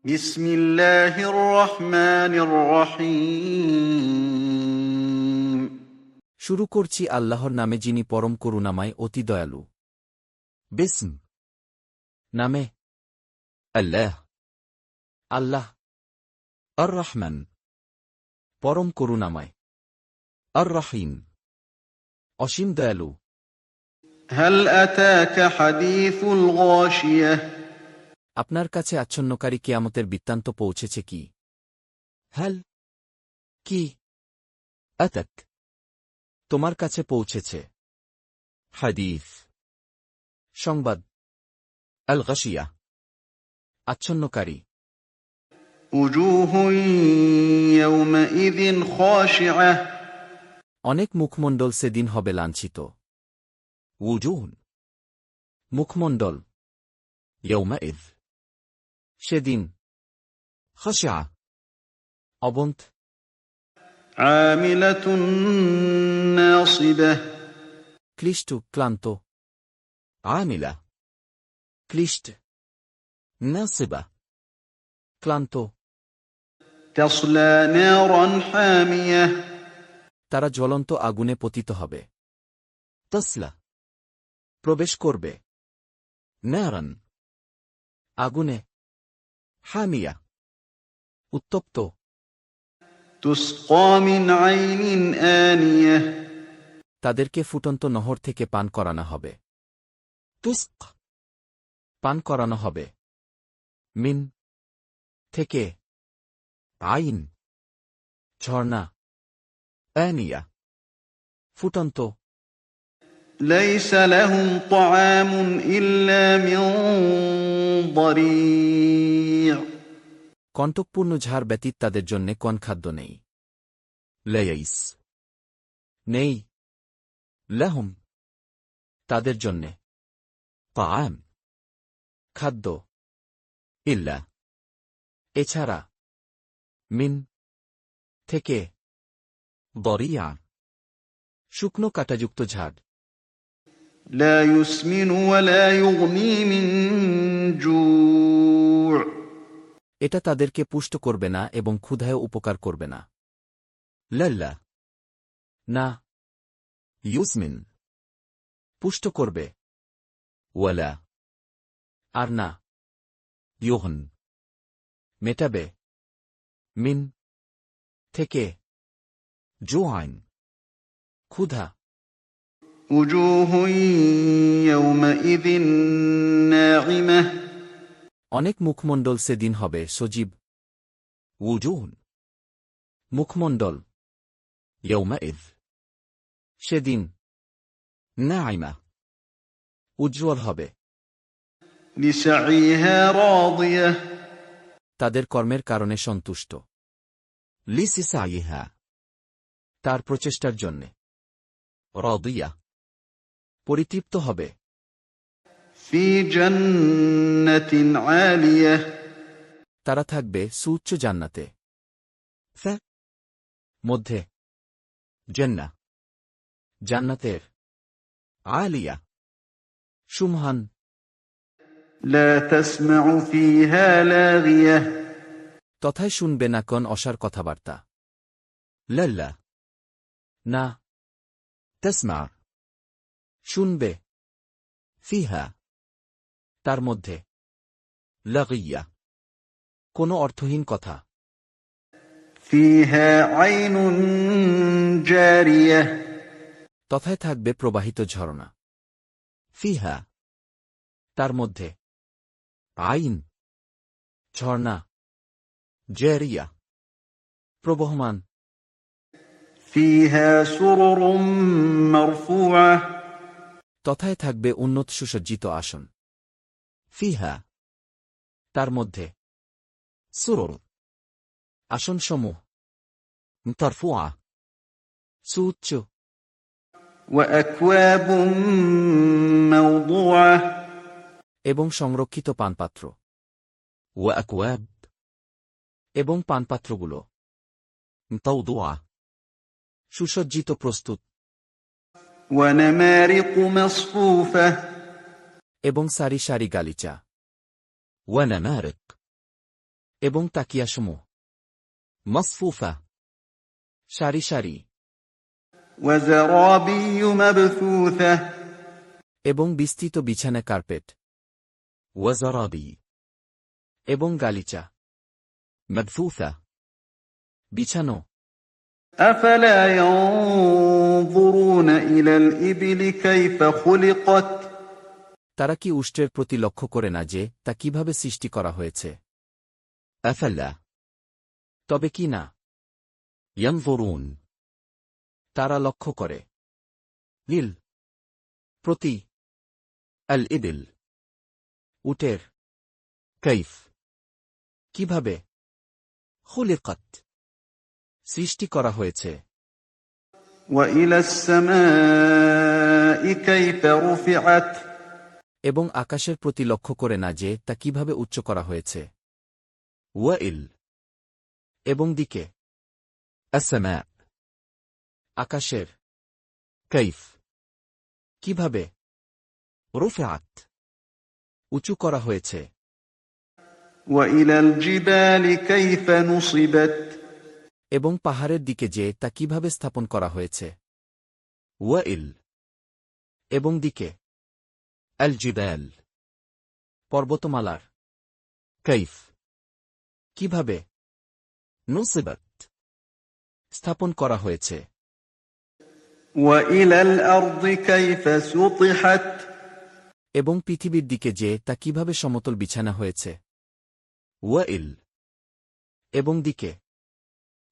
بسم الله الرحمن الرحيم শুরু করছি আল্লাহর নামে যিনি পরম করুণাময় অতি দয়ালু। باسم নামে الله আল্লাহ الرحمن পরম করুণাময় الرحيم অসীম দয়ালু। هل أتاك حديث الغاشية আপনার কাছে আচ্ছন্নকারী কিয়ামতের বৃত্তান্ত পৌঁছেছে কি? هل কি أتك তোমার কাছে পৌঁছেছে? حديث সংবাদ الغشية আচ্ছন্নকারী। وجوه يومئذ خاشعة অনেক মুখমণ্ডল সেদিন হবে লাঞ্ছিত। وجوه মুখমণ্ডল يومئذ সেদিন خشعة অবন্ত عاملة ناصبة ক্লিষ্ট ক্লান্ত عاملة ক্লিষ্ট ناصبة ক্লান্ত। تصلى نارا حامية তারা জ্বলন্ত আগুনে পতিত হবে। تصلى প্রবেশ করবে نارا আগুনে حامية উত্তপ্ত। تسقى من عين آنية তাদেরকে ফুটন্ত নহর থেকে পান করানো হবে। تسق পান করানো হবে মিন থেকে عين ঝর্ণা آنية ফুটন্ত। ليس لهم طعام إلا من ضريع কণ্টকপূর্ণ ঝাড় ব্যতীত তাদের জন্যে কোন খাদ্য নেই। ليس নেই لهم তাদের জন্যে طعام খাদ্য إلا এছাড়া মিন থেকে ضريع শুকনো কাঁটাযুক্ত ঝাড়। لا يسمن ولا يغني من جوع এটা তাদেরকে পুষ্ট করবে না এবং ক্ষুধায় উপকার করবে না। للا না يسمن পুষ্ট করবে ولا আর না يغن মেটাবে মিন থেকে جوع ক্ষুধা। وجوه يومئذ ناعمة অনেক মুখমণ্ডল সেদিন হবে সজীব। وجوه মুখমণ্ডল يومئذ সেদিন ناعمة উজ্জ্বল হবে। لسعيها راضية তাদের কর্মের কারণে সন্তুষ্ট لسعيها তার প্রচেষ্টার জন্যে راضية পরিতৃপ্ত হবে। في جنة عالية তারা থাকবে সুউচ্চ জান্নাতে ف মধ্যে جنة জান্নাতের عالية সুমহান। لا تسمع فيها لاغية তথায় শুনবে না কোন অসার কথাবার্তা। للا না تسمع শুনবে فيها তার মধ্যে لغية কোনো অর্থহীন কথা। فيها عين جارية তথায় থাকবে প্রবাহিত ঝরনা। فيها তার মধ্যে عين ঝর্ণা جارية প্রবহমান। فيها سرر مرفوعة তথায় থাকবে উন্নত সুসজ্জিত আসন। فيها তার মধ্যে سرر আসনসমূহ مرفوعة সুউচ্চ। وأكواب موضوعة এবং সংরক্ষিত পানপাত্র وأكواب এবং পানপাত্রগুলো موضوعة সুসজ্জিত প্রস্তুত। ونمارق مصفوفة এবং সারি সারি গালিচা ونمارق এবং তাকিয়াসমূহ مصفوفة সারি সারি وزرابي مبثوثة এবং বিস্তৃত বিছানা কার্পেট وزرابي এবং গালিচা مبثوثة বিছানো أفلا ينظرون إلى الإبل كيف خلقت তারা কি উষ্ট্রের প্রতি লক্ষ্য করে না যে তা কিভাবে সৃষ্টি করা হয়েছে أفلا তবে কি না ينظرون তারা লক্ষ্য করে নীল প্রতি الإبل উটের كيف কিভাবে خلقت সৃষ্টি করা হয়েছে وإلى السماء كيف رفعت এবং আকাশের প্রতি লক্ষ্য করে না যে তা কিভাবে উচ্চ করা হয়েছে وإل এবং দিকে السماء আকাশের كيف কিভাবে رفعت উঁচু করা হয়েছে وإلى الجبال كيف نصبت এবং পাহাড়ের দিকে যে তা কিভাবে স্থাপন করা হয়েছে وإل এবং দিকে الجبال পর্বতমালার كيف কিভাবে نصبت স্থাপন করা হয়েছে وإلى الأرض كيف سطحت এবং পৃথিবীর দিকে যে তা কিভাবে সমতল বিছানা হয়েছে وإل এবং দিকে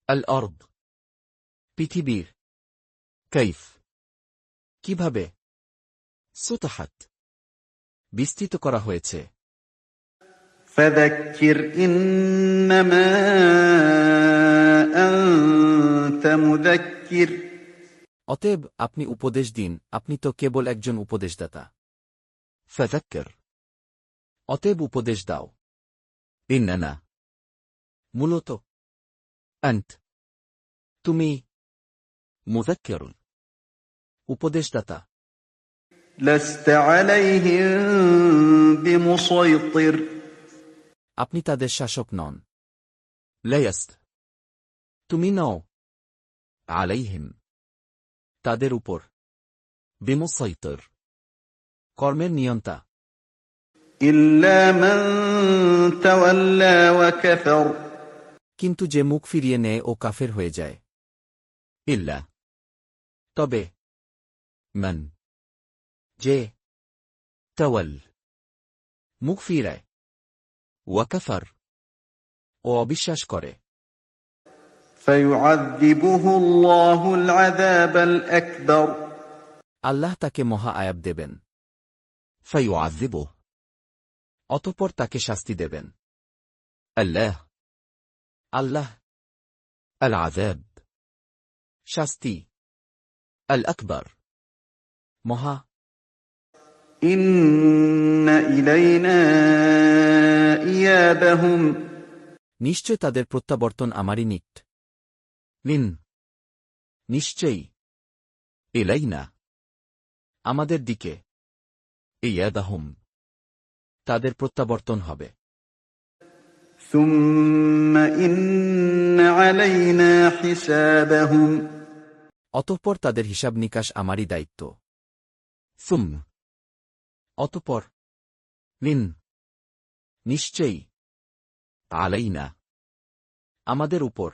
الأرض পৃথিবীর كيف কিভাবে سطحت বিস্তৃত করা হয়েছে فذكر إنما أنت مذكر অতএব আপনি উপদেশ দিন আপনি তো কেবল একজন উপদেশদাতা فذكر অতএব উপদেশ দাও إنما মূলত أنت তুমি مذكر উপদেশদাতা لست عليهم بمسيطر আপনি তাদের শাসক নন ليست তুমি নও عليهم তাদের উপর بمسيطر কর্মের নিয়ন্তা إلا من تولى وكفر কিন্তু যে মুখ ফিরিয়ে নেয় ও কাফের হয়ে যায় إلا তবে من যে تول মুখ ফিরায় وكفر ও অবিশ্বাস করে فيعذبه الله العذاب الأكبر আল্লাহ তাকে মহা আয়াব দেবেন فيعذبه অতঃপর তাকে শাস্তি দেবেন الله আল্লাহ العذاب শাস্তি الأكبر মহা إن إلينا إيابهم নিশ্চয় তাদের প্রত্যাবর্তন আমারই নিকট من নিশ্চয়ই إلينا আমাদের দিকে إيابهم তাদের প্রত্যাবর্তন হবে ثم إن علينا حسابهم অতঃপর তাদের হিসাব নিকাশ আমারই দায়িত্ব ثم অতঃপর من নিশ্চয়ই علينا আমাদের উপর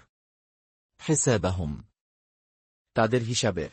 حسابهم তাদের হিসাবের